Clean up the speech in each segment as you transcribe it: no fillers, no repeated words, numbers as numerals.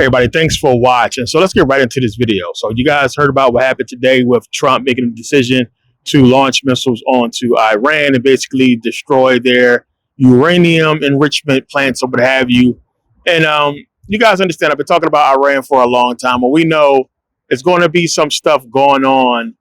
everybody, thanks for watching. So let's get right into this video. So you guys heard about what happened today with Trump making a decision to launch missiles onto Iran and basically destroy their uranium enrichment plants or what have you. And you guys understand, I've been talking about Iran for a long time, and we know there's going to be some stuff going on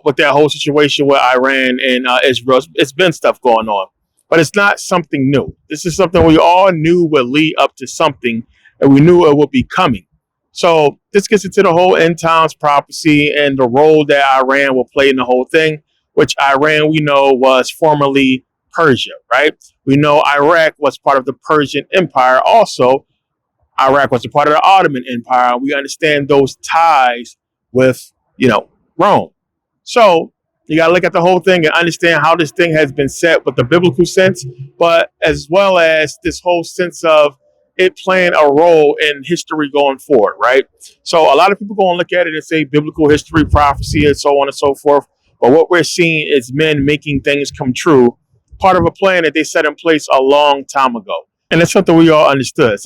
with that whole situation with Iran and Israel. It's been stuff going on, but it's not something new. This is something we all knew would lead up to something, and we knew it would be coming. So this gets into the whole end times prophecy and the role that Iran will play in the whole thing, which Iran, we know, was formerly Persia, right? We know Iraq was part of the Persian Empire. Also, Iraq was a part of the Ottoman Empire. We understand those ties with, Rome. So you got to look at the whole thing and understand how this thing has been set with the biblical sense, but as well as this whole sense of it playing a role in history going forward, right? So a lot of people go and look at it and say biblical history, prophecy, and so on and so forth. But what we're seeing is men making things come true, part of a plan that they set in place a long time ago. And it's something we all understood,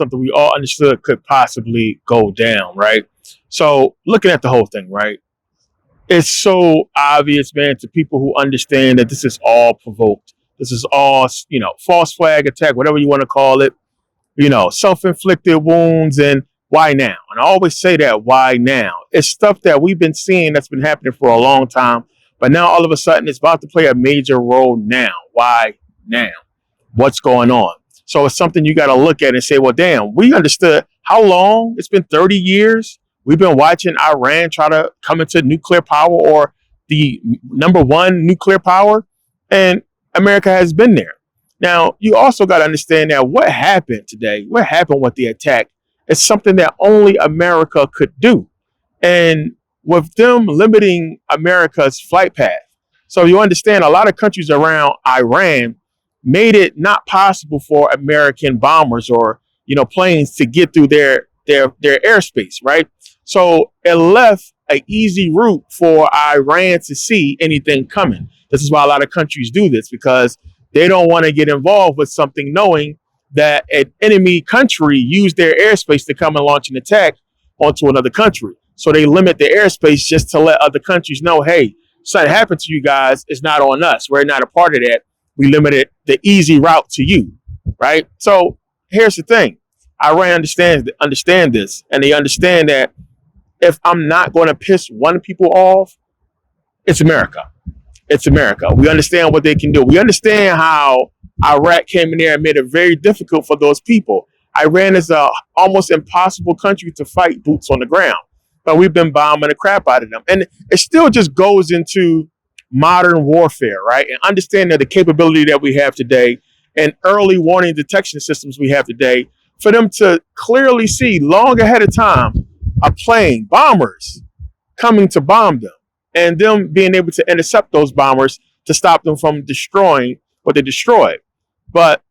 could possibly go down, right? So looking at the whole thing, right? It's so obvious, man, to people who understand that this is all provoked. This is all, false flag attack, whatever you want to call it. Self-inflicted wounds, and why now? And I always say that, why now? It's stuff that we've been seeing that's been happening for a long time, but now all of a sudden it's about to play a major role now. Why now? What's going on? So it's something you got to look at and say, well, damn, we understood how long? It's been 30 years. We've been watching Iran try to come into nuclear power, or the number one nuclear power, and America has been there. Now, you also got to understand that what happened today, what happened with the attack, is something that only America could do. And with them limiting America's flight path. So you understand a lot of countries around Iran made it not possible for American bombers or, planes to get through their airspace, right? So it left an easy route for Iran to see anything coming. This is why a lot of countries do this, because they don't want to get involved with something knowing that an enemy country used their airspace to come and launch an attack onto another country. So they limit the airspace just to let other countries know, hey, something happened to you guys. It's not on us. We're not a part of that. We limited the easy route to you, right? So here's the thing. Iran understand this, and they understand that if I'm not going to piss one people off, it's America. It's America. We understand what they can do. We understand how Iraq came in there and made it very difficult for those people. Iran is a almost impossible country to fight boots on the ground, but we've been bombing the crap out of them. And it still just goes into modern warfare, right? And understanding the capability that we have today and early warning detection systems we have today, for them to clearly see long ahead of time a plane, bombers coming to bomb them, and them being able to intercept those bombers to stop them from destroying what they destroyed. But,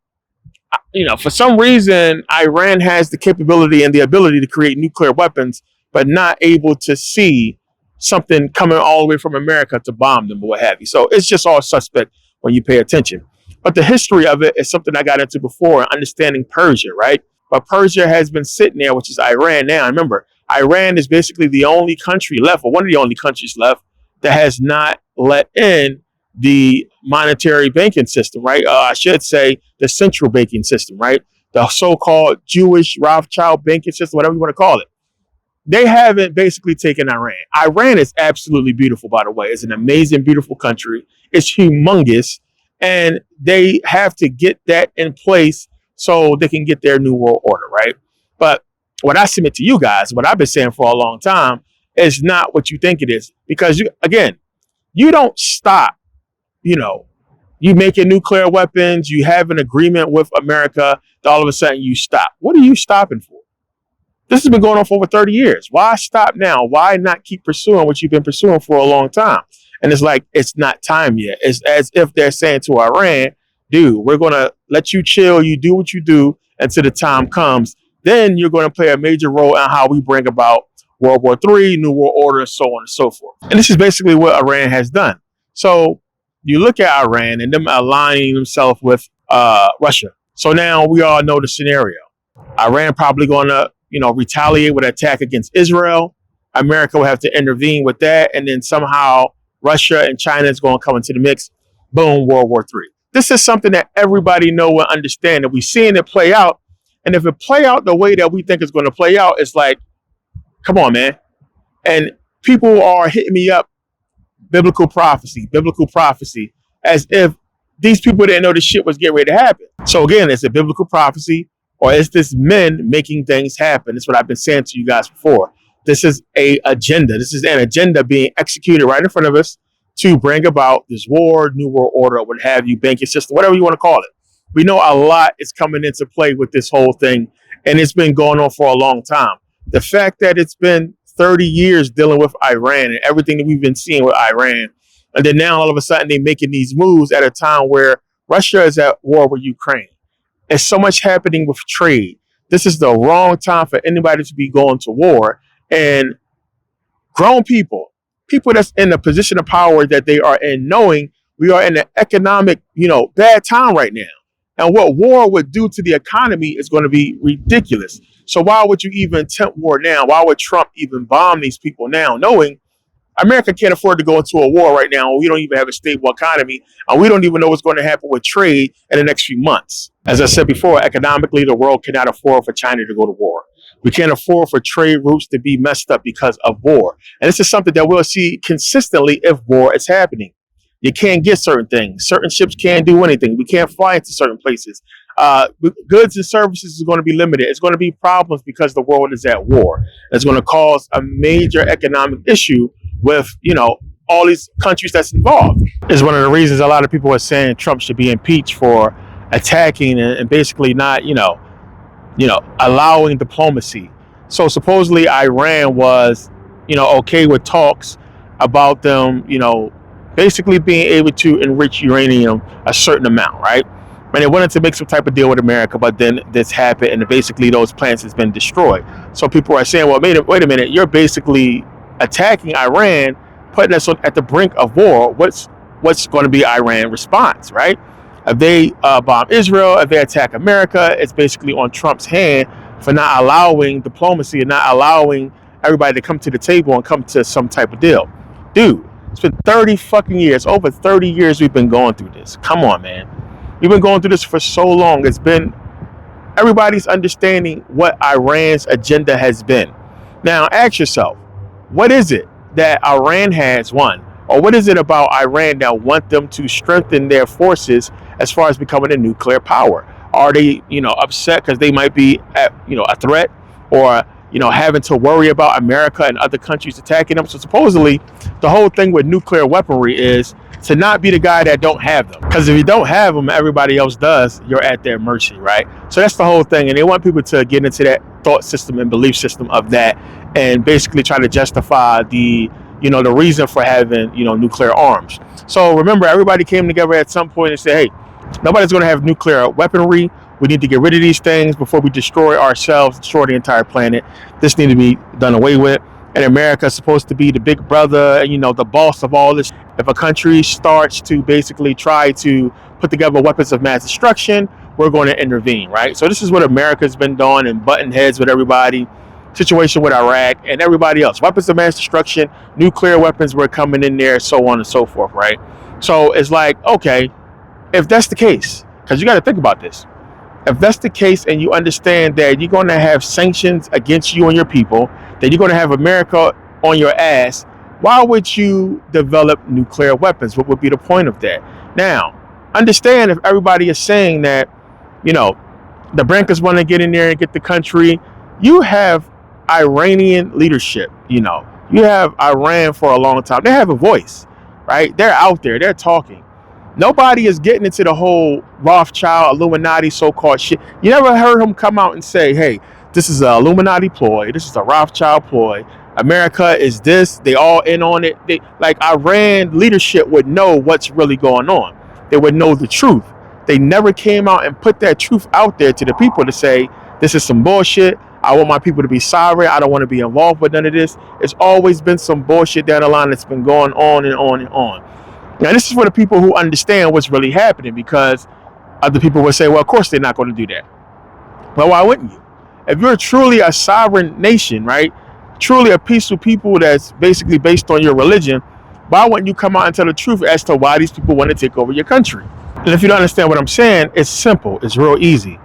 for some reason, Iran has the capability and the ability to create nuclear weapons, but not able to see something coming all the way from America to bomb them or what have you. So it's just all suspect when you pay attention. But the history of it is something I got into before, understanding Persia, right? But Persia has been sitting there, which is Iran now. Remember, Iran is basically the only country left, or one of the only countries left, that has not let in the monetary banking system, right? I should say the central banking system, right? The so-called Jewish Rothschild banking system, whatever you want to call it. They haven't basically taken Iran. Iran is absolutely beautiful, by the way. It's an amazing, beautiful country. It's humongous. And they have to get that in place so they can get their new world order, right? But what I submit to you guys, what I've been saying for a long time, is not what you think it is. Because, you don't stop, you making nuclear weapons, you have an agreement with America, then all of a sudden you stop. What are you stopping for? This has been going on for over 30 years. Why stop now? Why not keep pursuing what you've been pursuing for a long time? And it's like, it's not time yet. It's as if they're saying to Iran, dude, we're going to let you chill, you do what you do until the time comes. Then you're going to play a major role in how we bring about World War III, New World Order, so on and so forth. And this is basically what Iran has done. So you look at Iran and them aligning themselves with Russia. So now we all know the scenario. Iran probably going to, retaliate with an attack against Israel. America will have to intervene with that. And then somehow Russia and China is going to come into the mix. Boom, World War III. This is something that everybody know and understand. And we're seeing it play out. And if it play out the way that we think it's going to play out, it's like, come on, man. And people are hitting me up, biblical prophecy, as if these people didn't know this shit was getting ready to happen. So again, is it biblical prophecy or is this men making things happen? That's what I've been saying to you guys before. This is an agenda. This is an agenda being executed right in front of us to bring about this war, new world order, or what have you, banking system, whatever you want to call it. We know a lot is coming into play with this whole thing, and it's been going on for a long time. The fact that it's been 30 years dealing with Iran and everything that we've been seeing with Iran, and then now all of a sudden they're making these moves at a time where Russia is at war with Ukraine. There's so much happening with trade. This is the wrong time for anybody to be going to war. And grown people that's in the position of power that they are in, knowing we are in an economic, bad time right now. And what war would do to the economy is going to be ridiculous. So why would you even attempt war now? Why would Trump even bomb these people now, knowing America can't afford to go into a war right now? We don't even have a stable economy, and we don't even know what's going to happen with trade in the next few months. As I said before, economically, the world cannot afford for China to go to war. We can't afford for trade routes to be messed up because of war. And this is something that we'll see consistently if war is happening. You can't get certain things. Certain ships can't do anything. We can't fly into certain places. Goods and services is going to be limited. It's going to be problems because the world is at war. It's going to cause a major economic issue with, all these countries that's involved. Is one of the reasons a lot of people are saying Trump should be impeached for attacking and basically not, allowing diplomacy. So supposedly Iran was, okay with talks about them, basically being able to enrich uranium a certain amount, right? And they wanted to make some type of deal with America, but then this happened, and basically those plants has been destroyed. So people are saying, well, wait a minute, you're basically attacking Iran, putting us at the brink of war. What's going to be Iran's response, right? If they bomb Israel, if they attack America, it's basically on Trump's hand for not allowing diplomacy and not allowing everybody to come to the table and come to some type of deal. Dude, it's been 30 fucking years, over 30 years we've been going through this. Come on, man. We've been going through this for so long. It's been, everybody's understanding what Iran's agenda has been. Now, ask yourself, what is it that Iran has won? Or what is it about Iran that want them to strengthen their forces as far as becoming a nuclear power? Are they, upset because they might be, a threat, or, having to worry about America and other countries attacking them? So supposedly the whole thing with nuclear weaponry is to not be the guy that don't have them. Because if you don't have them, everybody else does, you're at their mercy, right? So that's the whole thing. And they want people to get into that thought system and belief system of that, and basically try to justify the reason for having, nuclear arms. So remember, everybody came together at some point and said, hey, nobody's going to have nuclear weaponry. We need to get rid of these things before we destroy ourselves, destroy the entire planet. This needs to be done away with. And America is supposed to be the big brother and, the boss of all this. If a country starts to basically try to put together weapons of mass destruction, we're going to intervene, right? So this is what America's been doing and butting heads with everybody. Situation with Iraq and everybody else. Weapons of mass destruction, nuclear weapons were coming in there, so on and so forth, right? So it's like, okay, if that's the case, because you got to think about this. If that's the case and you understand that you're going to have sanctions against you and your people, that you're going to have America on your ass, why would you develop nuclear weapons? What would be the point of that? Now, understand if everybody is saying that, the Brankers want to get in there and get the country, you have Iranian leadership, you have Iran for a long time. They have a voice, right? They're out there, they're talking. Nobody is getting into the whole Rothschild, Illuminati so-called shit. You never heard him come out and say, hey, this is an Illuminati ploy. This is a Rothschild ploy. America is this. They all in on it. Iran leadership would know what's really going on. They would know the truth. They never came out and put that truth out there to the people to say, this is some bullshit. I want my people to be sorry. I don't want to be involved with none of this. It's always been some bullshit down the line that's been going on and on and on. Now, this is for the people who understand what's really happening, because other people will say, well, of course they're not going to do that. Well, why wouldn't you? If you're truly a sovereign nation, right, truly a peaceful people that's basically based on your religion, why wouldn't you come out and tell the truth as to why these people want to take over your country? And if you don't understand what I'm saying, it's simple. It's real easy.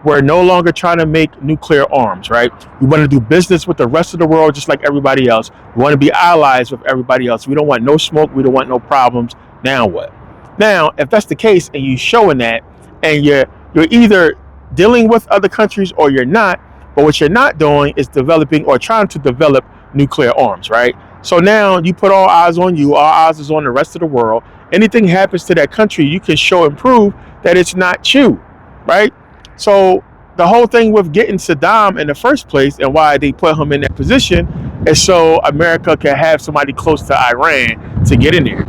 We're no longer trying to make nuclear arms, right? We want to do business with the rest of the world just like everybody else. We want to be allies with everybody else. We don't want no smoke. We don't want no problems. Now what? Now, if that's the case and you're showing that and you're either dealing with other countries or you're not, but what you're not doing is developing or trying to develop nuclear arms, right? So now you put all eyes on you, all eyes is on the rest of the world. Anything happens to that country, you can show and prove that it's not you, right? So the whole thing with getting Saddam in the first place and why they put him in that position is so America can have somebody close to Iran to get in there.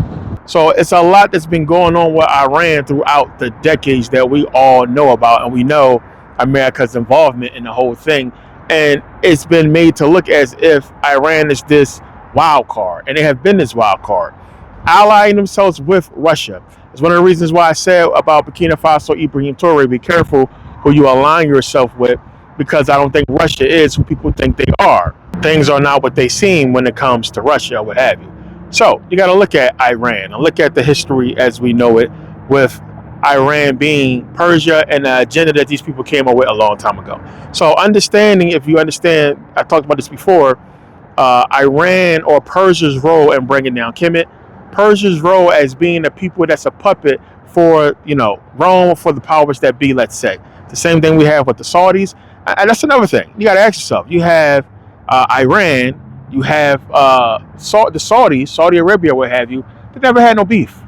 So it's a lot that's been going on with Iran throughout the decades that we all know about, and we know America's involvement in the whole thing. And it's been made to look as if Iran is this wild card, and they have been this wild card, allying themselves with Russia. It's one of the reasons why I said about Burkina Faso, Ibrahim Traoré, be careful who you align yourself with, because I don't think Russia is who people think they are. Things are not what they seem when it comes to Russia or what have you. So you got to look at Iran and look at the history as we know it, with Iran being Persia and the agenda that these people came up with a long time ago. So understanding, if you understand, I talked about this before, Iran or Persia's role in bringing down Kemet, Persia's role as being the people that's a puppet for, Rome, for the powers that be, let's say. The same thing we have with the Saudis. And that's another thing. You got to ask yourself. You have Iran, you have the Saudis, Saudi Arabia, what have you. They never had no beef.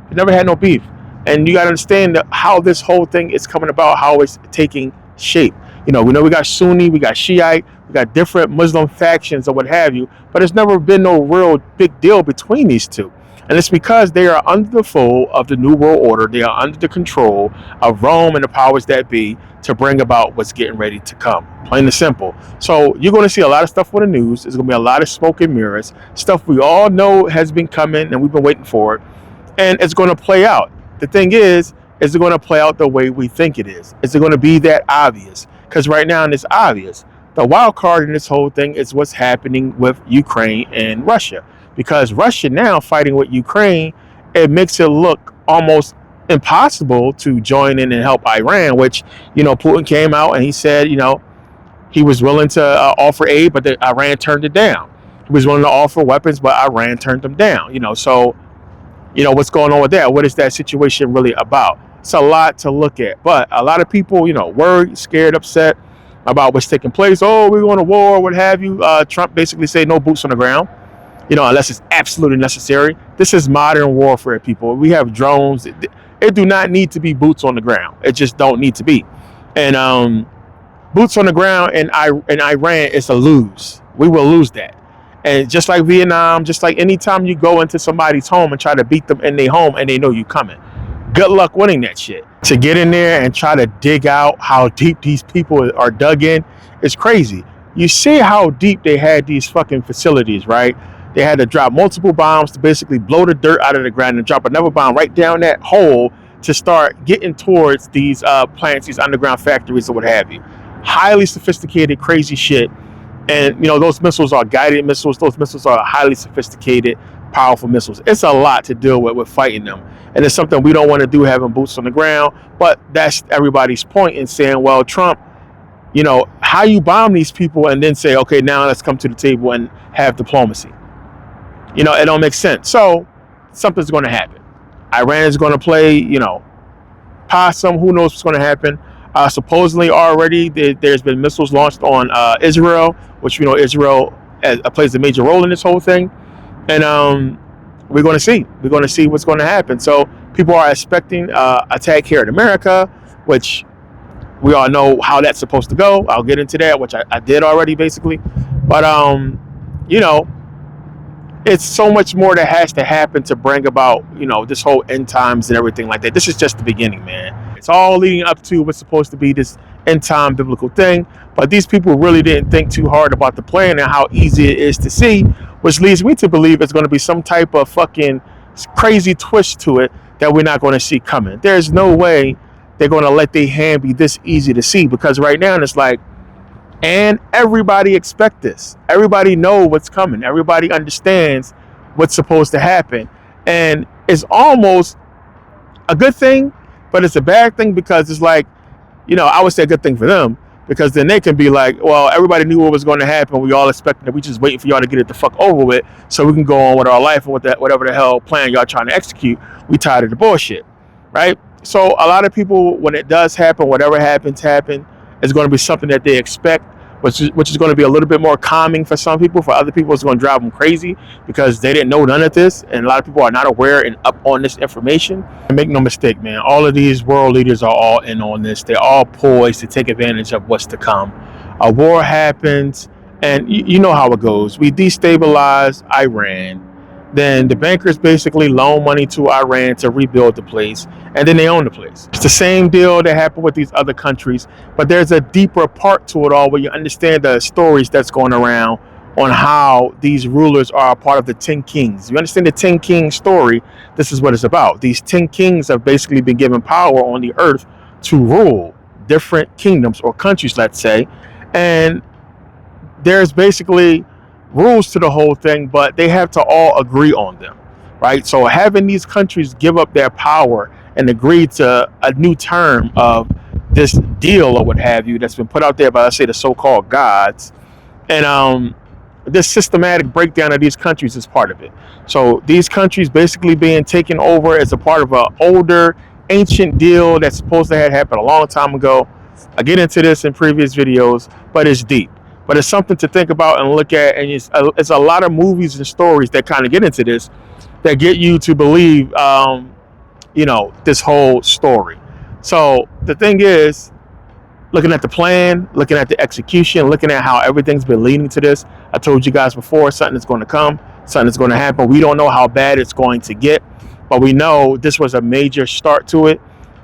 They never had no beef. And you got to understand how this whole thing is coming about, how it's taking shape. We know we got Sunni, we got Shiite, we got different Muslim factions or what have you, but there's never been no real big deal between these two. And it's because they are under the fold of the New World Order. They are under the control of Rome and the powers that be to bring about what's getting ready to come. Plain and simple. So you're going to see a lot of stuff on the news. There's going to be a lot of smoke and mirrors. Stuff we all know has been coming and we've been waiting for it. And it's going to play out. The thing is it going to play out the way we think it is? Is it going to be that obvious? Because right now it's obvious. The wild card in this whole thing is what's happening with Ukraine and Russia. Because Russia now fighting with Ukraine, it makes it look almost impossible to join in and help Iran, which, Putin came out and he said, he was willing to offer aid, but Iran turned it down. He was willing to offer weapons, but Iran turned them down, so, what's going on with that? What is that situation really about? It's a lot to look at, but a lot of people, worried, scared, upset about what's taking place. Oh, we're going to war, what have you. Trump basically said no boots on the ground. Unless it's absolutely necessary. This is modern warfare, people. We have drones. It do not need to be boots on the ground. It just don't need to be. And boots on the ground in Iran is a lose. We will lose that. And just like Vietnam, just like anytime you go into somebody's home and try to beat them in their home and they know you coming, good luck winning that shit. To get in there and try to dig out how deep these people are dug in is crazy. You see how deep they had these fucking facilities, right? They had to drop multiple bombs to basically blow the dirt out of the ground and drop another bomb right down that hole to start getting towards these plants, these underground factories or what have you. Highly sophisticated, crazy shit. And, those missiles are guided missiles. Those missiles are highly sophisticated, powerful missiles. It's a lot to deal with fighting them. And it's something we don't want to do, having boots on the ground. But that's everybody's point in saying, well, Trump, how you bomb these people and then say, okay, now let's come to the table and have diplomacy. It don't make sense. So something's going to happen. Iran is going to play, possum. Who knows what's going to happen? Supposedly already there's been missiles launched on Israel, which Israel plays a major role in this whole thing. And we're going to see. We're going to see what's going to happen. So people are expecting attack here in America, which we all know how that's supposed to go. I'll get into that, which I did already basically. But, it's so much more that has to happen to bring about, this whole end times and everything like that. This is just the beginning, man. It's all leading up to what's supposed to be this end time biblical thing. But these people really didn't think too hard about the plan and how easy it is to see, which leads me to believe it's going to be some type of fucking crazy twist to it that we're not going to see coming. There's no way they're going to let their hand be this easy to see, because right now it's like, And everybody expect this. Everybody know what's coming. Everybody understands what's supposed to happen. And it's almost a good thing, but it's a bad thing because it's like, I would say a good thing for them because then they can be like, well, everybody knew what was going to happen. We all expected it. We just waiting for y'all to get it the fuck over with so we can go on with our life and with that, whatever the hell plan y'all trying to execute. We tired of the bullshit, right? So a lot of people, when it does happen, whatever happens, it's going to be something that they expect, which is going to be a little bit more calming for some people. For other people, it's going to drive them crazy because they didn't know none of this, and a lot of people are not aware and up on this information. And make no mistake, man, all of these world leaders are all in on this. They're all poised to take advantage of what's to come. A war happens, and you know how it goes. We destabilize Iran. Then the bankers basically loan money to Iran to rebuild the place, and then they own the place. It's the same deal that happened with these other countries, but there's a deeper part to it all where you understand the stories that's going around on how these rulers are a part of the 10 kings. You understand the 10 kings story? This is what it's about. These 10 kings have basically been given power on the earth to rule different kingdoms or countries, let's say, and there's basically rules to the whole thing, but they have to all agree on them, right? So having these countries give up their power and agree to a new term of this deal or what have you that's been put out there by, let's say, the so-called gods, and this systematic breakdown of these countries is part of it. So these countries basically being taken over as a part of an older, ancient deal that's supposed to have happened a long time ago. I get into this in previous videos, but it's deep. But it's something to think about and look at, and it's a lot of movies and stories that kind of get into this, that get you to believe, this whole story. So the thing is, looking at the plan, looking at the execution, looking at how everything's been leading to this. I told you guys before, something is going to come, something is going to happen. We don't know how bad it's going to get, but we know this was a major start to it.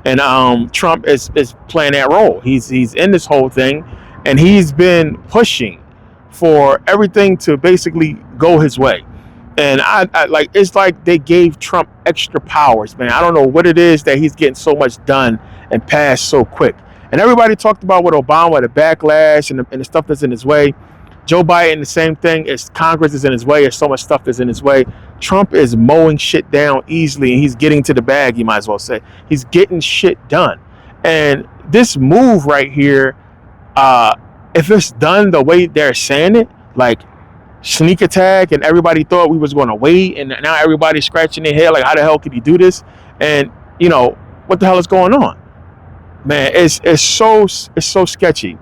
And Trump is playing that role. He's in this whole thing. And he's been pushing for everything to basically go his way. And I like, it's like they gave Trump extra powers, man. I don't know what it is that he's getting so much done and passed so quick. And everybody talked about with Obama, the backlash and the stuff that's in his way. Joe Biden, the same thing. As Congress is in his way, there's so much stuff that's in his way. Trump is mowing shit down easily, and he's getting to the bag, you might as well say. He's getting shit done. And this move right here, if it's done the way they're saying it, like sneak attack, and everybody thought we was going to wait, and now everybody's scratching their head like, how the hell could he do this? And what the hell is going on, man? It's so sketchy.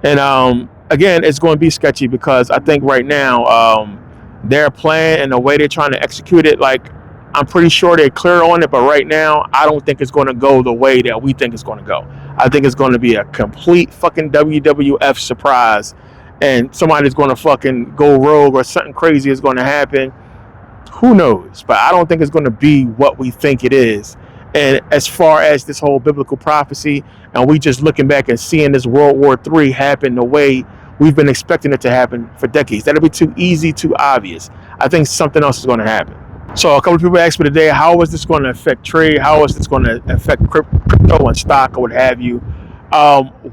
And again, it's going to be sketchy because I think right now their plan and the way they're trying to execute it, like, I'm pretty sure they're clear on it, but right now I don't think it's going to go the way that we think it's going to go. I think it's going to be a complete fucking WWF surprise, and somebody's going to fucking go rogue or something crazy is going to happen. Who knows? But I don't think it's going to be what we think it is. And as far as this whole biblical prophecy, and we just looking back and seeing this World War III happen the way we've been expecting it to happen for decades, that'll be too easy, too obvious. I think something else is going to happen. So a couple of people asked me today, how is this going to affect trade? How is this going to affect crypto and stock or what have you?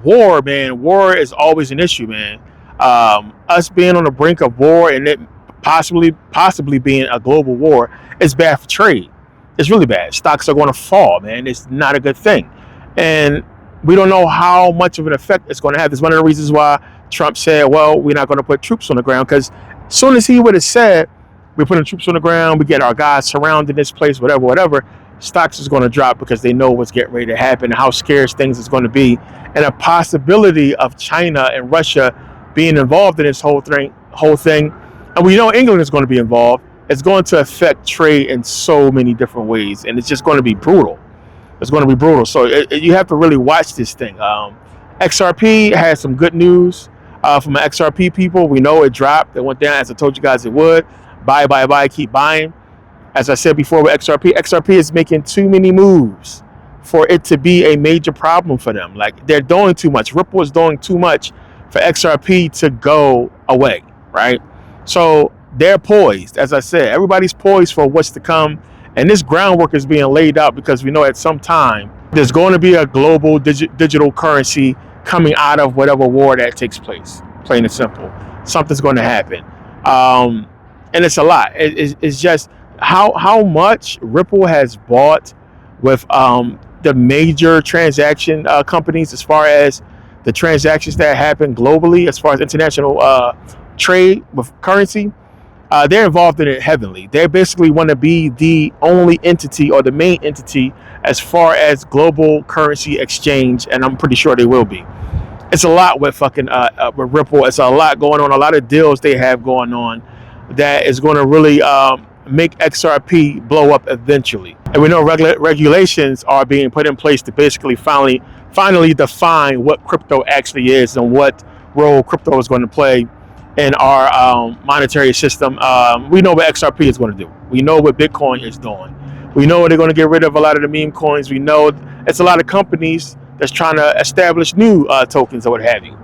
War, man. War is always an issue, man. Us being on the brink of war and it possibly being a global war is bad for trade. It's really bad. Stocks are going to fall, man. It's not a good thing. And we don't know how much of an effect it's going to have. It's one of the reasons why Trump said, well, we're not going to put troops on the ground, because as soon as he would have said, we're putting troops on the ground, we get our guys surrounding this place, whatever, stocks is going to drop because they know what's getting ready to happen and how scarce things is going to be. And a possibility of China and Russia being involved in this whole thing. And we know England is going to be involved. It's going to affect trade in so many different ways. And it's just going to be brutal. It's going to be brutal. So you have to really watch this thing. XRP has some good news from XRP people. We know it dropped. It went down, as I told you guys it would. Buy, keep buying. As I said before with XRP is making too many moves for it to be a major problem for them. Like, they're doing too much. Ripple is doing too much for XRP to go away, right? So they're poised. As I said, everybody's poised for what's to come. And this groundwork is being laid out because we know at some time there's going to be a global digital currency coming out of whatever war that takes place. Plain and simple, something's going to happen, and it's a lot. It's just how much Ripple has bought with the major transaction companies, as far as the transactions that happen globally, as far as international trade with currency. They're involved in it heavily. They basically want to be the only entity or the main entity as far as global currency exchange, and I'm pretty sure they will be. It's a lot with fucking with Ripple. It's a lot going on. A lot of deals they have going on that is going to really make XRP blow up eventually. And we know regulations are being put in place to basically finally define what crypto actually is and what role crypto is going to play in our monetary system. We know what XRP is going to do. We know what Bitcoin is doing. We know they're going to get rid of a lot of the meme coins. We know it's a lot of companies that's trying to establish new tokens or what have you.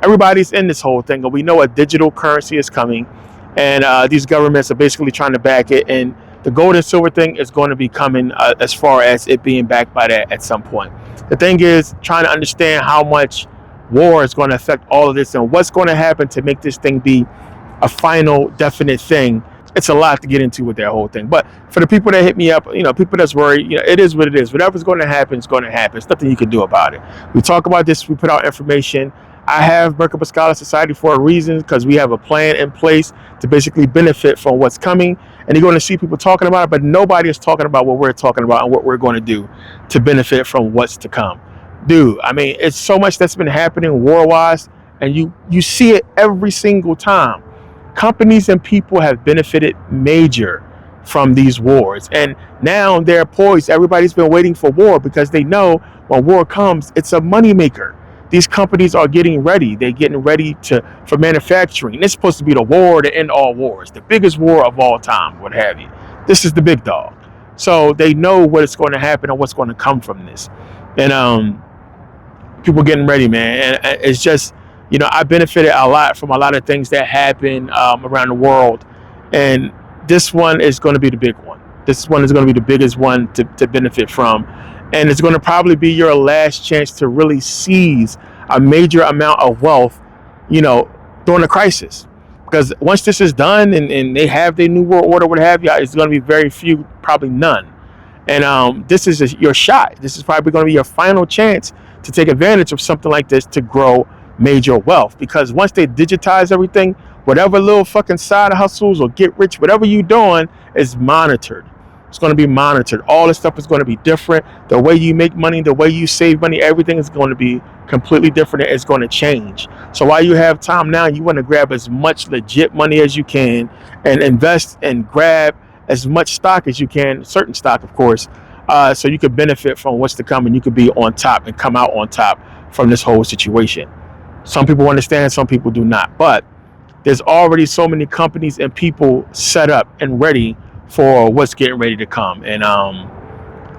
Everybody's in this whole thing, and we know a digital currency is coming, and these governments are basically trying to back it, and the gold and silver thing is going to be coming as far as it being backed by that at some point. The thing is trying to understand how much war is going to affect all of this and what's going to happen to make this thing be a final definite thing. It's a lot to get into with that whole thing. But for the people that hit me up, people that's worried, it is what it is. Whatever's going to happen is going to happen. There's nothing you can do about it. We talk about this. We put out information. I have Merkabah Scholar Society for a reason, because we have a plan in place to basically benefit from what's coming. And you're going to see people talking about it, but nobody is talking about what we're talking about and what we're going to do to benefit from what's to come. Dude, I mean, it's so much that's been happening war-wise, and you see it every single time. Companies and people have benefited major from these wars, and now they're poised. Everybody's been waiting for war because they know when war comes, it's a moneymaker. These companies are getting ready. They're getting ready for manufacturing. It's supposed to be the war to end all wars, the biggest war of all time, what have you. This is the big dog. So they know what is going to happen and what's going to come from this. And people getting ready, man. And it's just, I benefited a lot from a lot of things that happen around the world. And this one is going to be the big one. This one is going to be the biggest one to benefit from. And it's going to probably be your last chance to really seize a major amount of wealth, during a crisis. Because once this is done and they have their new world order, what have you, it's going to be very few, probably none. And this is your shot. This is probably going to be your final chance to take advantage of something like this to grow major wealth. Because once they digitize everything, whatever little fucking side hustles or get rich, whatever you're doing is monitored. It's going to be monitored. All this stuff is going to be different. The way you make money, the way you save money, everything is going to be completely different. It's going to change. So while you have time now, you want to grab as much legit money as you can and invest and grab as much stock as you can, certain stock, of course, so you could benefit from what's to come and you could be on top and come out on top from this whole situation. Some people understand, some people do not. But there's already so many companies and people set up and ready for what's getting ready to come. And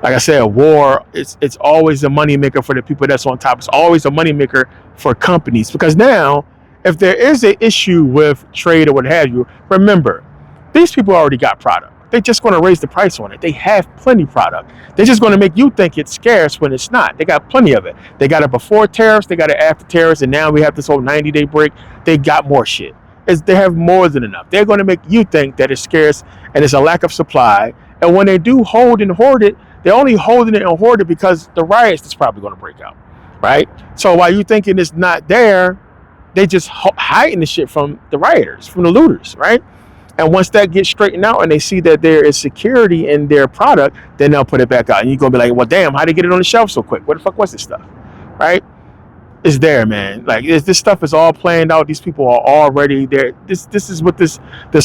like I said, war, it's always a money maker for the people that's on top. It's always a money maker for companies, because now if there is an issue with trade or what have you, remember, these people already got product. They're just going to raise the price on it. They have plenty product. They're just going to make you think it's scarce when it's not. They got plenty of it. They got it before tariffs, they got it after tariffs, and now we have this whole 90-day break. They got more shit. They have more than enough. They're going to make you think that it's scarce and it's a lack of supply. And when they do hold and hoard it, they're only holding it and hoard it because the riots is probably going to break out, right? So while you thinking it's not there, they just hiding the shit from the rioters, from the looters, right? And once that gets straightened out and they see that there is security in their product, then they'll put it back out. And you're going to be like, well, damn, how'd they get it on the shelf so quick? What the fuck was this stuff, right? It's there, man. Like this stuff is all planned out. These people are already there. This is what this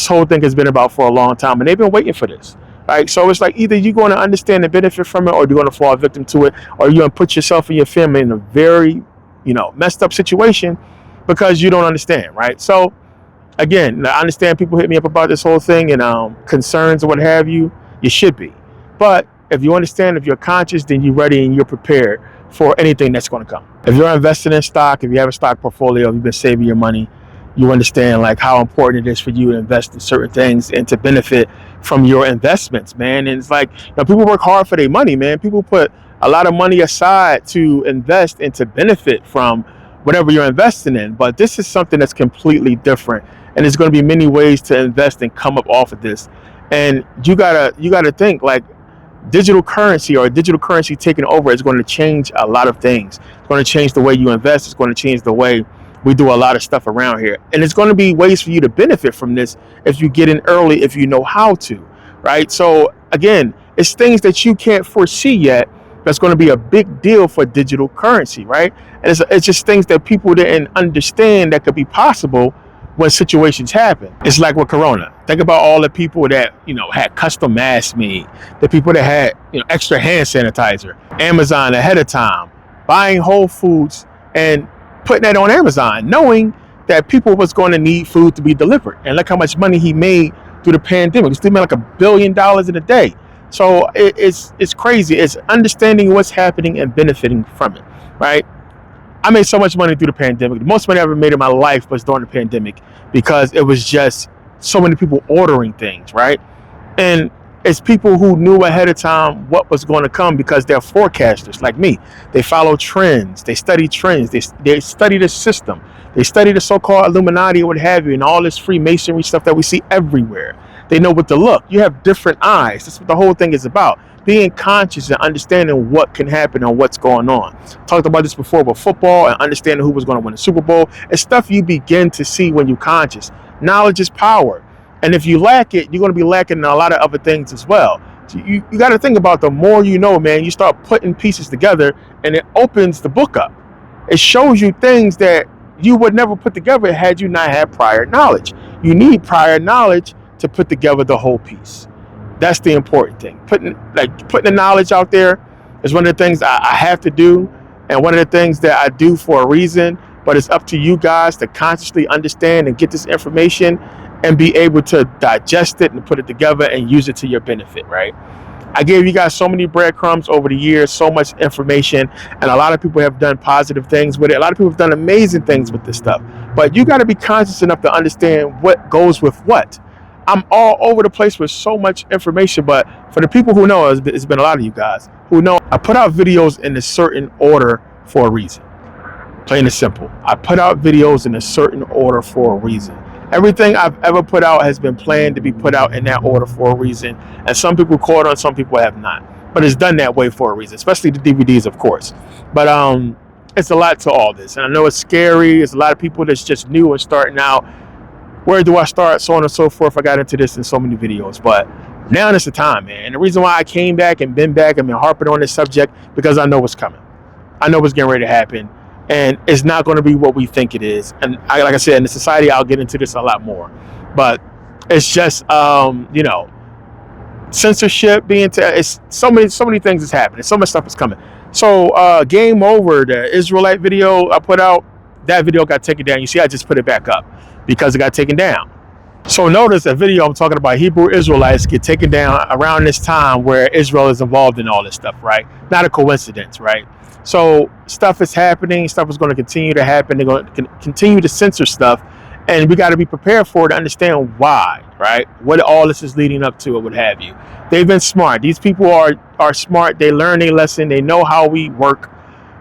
whole thing has been about for a long time, and they've been waiting for this. Right? So it's like either you're going to understand and benefit from it, or you're going to fall victim to it, or you're going to put yourself and your family in a very, messed up situation because you don't understand, right? So again, I understand people hit me up about this whole thing and concerns or what have you. You should be, but if you understand, if you're conscious, then you're ready and you're prepared for anything that's going to come. If you're investing in stock, if you have a stock portfolio, if you've been saving your money, you understand like how important it is for you to invest in certain things and to benefit from your investments, man. And it's like, people work hard for their money, man. People put a lot of money aside to invest and to benefit from whatever you're investing in. But this is something that's completely different, and there's going to be many ways to invest and come up off of this. And you gotta think like digital currency or digital currency taking over is going to change a lot of things. It's going to change the way you invest. It's going to change the way we do a lot of stuff around here. And it's going to be ways for you to benefit from this if you get in early, if you know how to, right? So again, it's things that you can't foresee yet. That's going to be a big deal for digital currency, right? And it's just things that people didn't understand that could be possible when situations happen. It's like with Corona. Think about all the people that, had custom masks made, the people that had, extra hand sanitizer, Amazon ahead of time, buying Whole Foods and putting that on Amazon, knowing that people was going to need food to be delivered. And look how much money he made through the pandemic. He still made like $1 billion in a day. So it's crazy. It's understanding what's happening and benefiting from it, right? I made so much money through the pandemic. The most money I ever made in my life was during the pandemic because it was just so many people ordering things, right? And it's people who knew ahead of time what was going to come because they're forecasters like me. They follow trends. They study trends. They study the system. They study the so-called Illuminati or what have you and all this Freemasonry stuff that we see everywhere. They know what to look. You have different eyes. That's what the whole thing is about. Being conscious and understanding what can happen and what's going on. Talked about this before with football and understanding who was going to win the Super Bowl. It's stuff you begin to see when you're conscious. Knowledge is power. And if you lack it, you're going to be lacking in a lot of other things as well. So you got to think about the more you know, man, you start putting pieces together and it opens the book up. It shows you things that you would never put together had you not had prior knowledge. You need prior knowledge to put together the whole piece. That's the important thing. Putting the knowledge out there is one of the things I have to do, and one of the things that I do for a reason. But it's up to you guys to consciously understand and get this information and be able to digest it and put it together and use it to your benefit, right? I gave you guys so many breadcrumbs over the years, so much information, and a lot of people have done positive things with it. A lot of people have done amazing things with this stuff. But you got to be conscious enough to understand what goes with what. I'm all over the place with so much information, but for the people who know, it's been a lot of you guys who know, I put out videos in a certain order for a reason. Plain and simple. I put out videos in a certain order for a reason. Everything I've ever put out has been planned to be put out in that order for a reason, and some people caught on, some people have not. But it's done that way for a reason, especially the DVDs, of course. But it's a lot to all this, and I know it's scary. There's a lot of people that's just new and starting out. Where do I start? So on and so forth. I got into this in so many videos, but now is the time, man. And the reason why I came back and been harping on this subject, because I know what's coming. I know what's getting ready to happen, and it's not going to be what we think it is. And like I said, in the society, I'll get into this a lot more, but it's just, censorship it's so many things is happening. So much stuff is coming. So Game Over, the Israelite video I put out, that video got taken down. You see, I just put it back up because it got taken down. So notice a video I'm talking about Hebrew Israelites get taken down around this time where Israel is involved in all this stuff, right? Not a coincidence, right? So stuff is happening. Stuff is going to continue to happen. They're going to continue to censor stuff. And we got to be prepared for it to understand why, right? What all this is leading up to or what have you. They've been smart. These people are smart. They learn their lesson. They know how we work.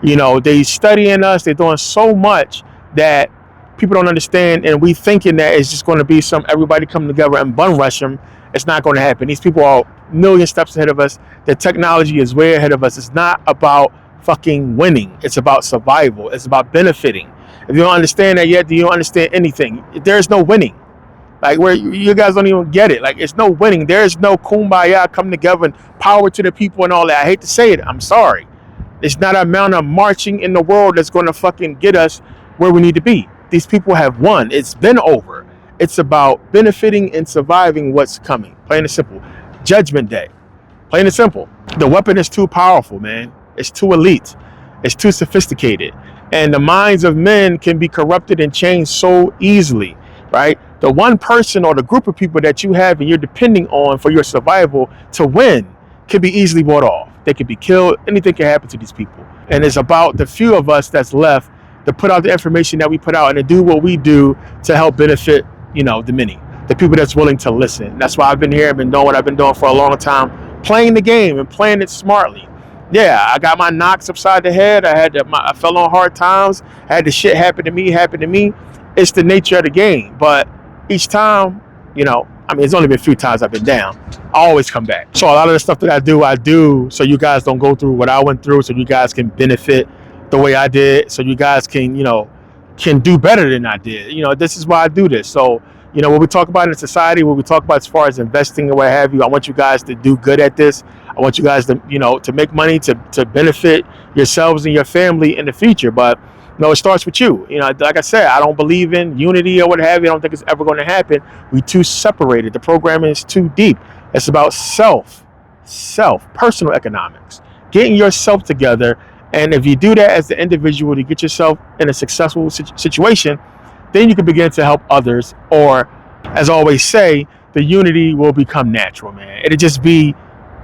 They studying us. They're doing so much that people don't understand, and we thinking that it's just going to be everybody come together and bum rush them. It's not going to happen. These people are a million steps ahead of us. The technology is way ahead of us. It's not about fucking winning. It's about survival. It's about benefiting. If you don't understand that yet, you don't understand anything. There's no winning. Like, where you guys don't even get it. Like, it's no winning. There's no kumbaya, come together and power to the people and all that. I hate to say it. I'm sorry. It's not an amount of marching in the world that's going to fucking get us where we need to be. These people have won. It's been over. It's about benefiting and surviving what's coming. Plain and simple. Judgment Day. Plain and simple. The weapon is too powerful, man. It's too elite. It's too sophisticated. And the minds of men can be corrupted and changed so easily, right? The one person or the group of people that you have and you're depending on for your survival to win can be easily bought off. They can be killed. Anything can happen to these people. And it's about the few of us that's left to put out the information that we put out and to do what we do to help benefit, the many, the people that's willing to listen. That's why I've been here. I've been doing what I've been doing for a long time, playing the game and playing it smartly. Yeah, I got my knocks upside the head. I fell on hard times. I had the shit happen to me. It's the nature of the game. But each time, I mean, it's only been a few times I've been down. I always come back. So a lot of the stuff that I do so you guys don't go through what I went through, so you guys can benefit the way I did, so you guys can do better than I did. This is why I do this. So, what we talk about in society, what we talk about as far as investing and what have you, I want you guys to do good at this. I want you guys to, to make money, to benefit yourselves and your family in the future. But, it starts with you. Like I said, I don't believe in unity or what have you. I don't think it's ever going to happen. We too separated. The programming is too deep. It's about personal economics, getting yourself together. And if you do that as the individual to get yourself in a successful situation, then you can begin to help others. Or, as I always say, the unity will become natural, man. It'll just be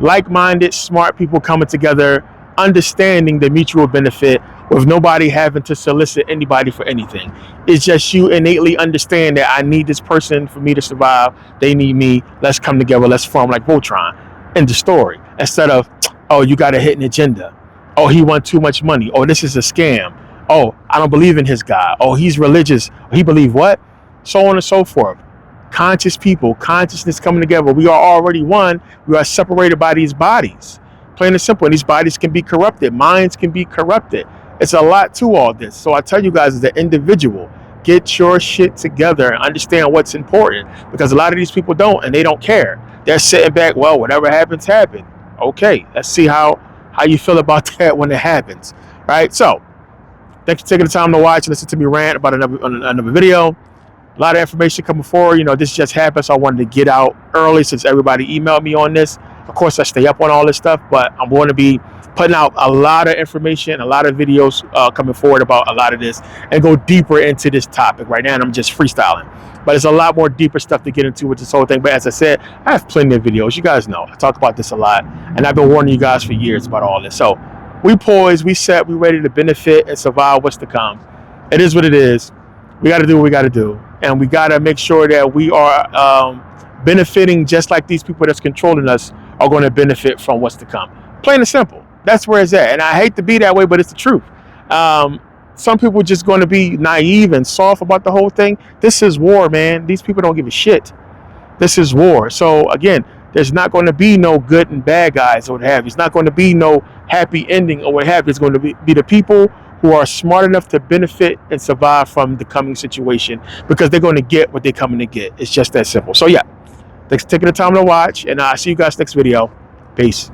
like-minded, smart people coming together, understanding the mutual benefit with nobody having to solicit anybody for anything. It's just you innately understand that I need this person for me to survive. They need me. Let's come together. Let's form like Voltron. End the story. Instead of, oh, you got a hidden agenda. Oh, he won too much money. Oh, this is a scam. Oh, I don't believe in his God. Oh, he's religious. He believe what? So on and so forth. Conscious people, consciousness coming together. We are already one. We are separated by these bodies. Plain and simple. And these bodies can be corrupted. Minds can be corrupted. It's a lot to all this. So I tell you guys, as an individual, get your shit together and understand what's important. Because a lot of these people don't, and they don't care. They're sitting back, well, whatever happens, happen. Okay, let's see how you feel about that when it happens. Right? So, thanks for taking the time to watch and listen to me rant about another video. A lot of information coming forward. This just happened, so I wanted to get out early since everybody emailed me on this. Of course, I stay up on all this stuff, but I'm going to be putting out a lot of information, a lot of videos coming forward about a lot of this and go deeper into this topic. Right now, and I'm just freestyling. But there's a lot more deeper stuff to get into with this whole thing. But as I said, I have plenty of videos. You guys know. I talk about this a lot, and I've been warning you guys for years about all this. So we poised, we set, we ready to benefit and survive what's to come. It is what it is. We got to do what we got to do. And we got to make sure that we are benefiting just like these people that's controlling us are going to benefit from what's to come. Plain and simple. That's where it's at. And I hate to be that way, but it's the truth. Some people are just going to be naive and soft about the whole thing. This is war, man. These people don't give a shit. This is war. So, again, there's not going to be no good and bad guys or what have you. It's not going to be no happy ending or what have you. It's going to be the people who are smart enough to benefit and survive from the coming situation because they're going to get what they're coming to get. It's just that simple. So, yeah, thanks for taking the time to watch, and I'll see you guys next video. Peace.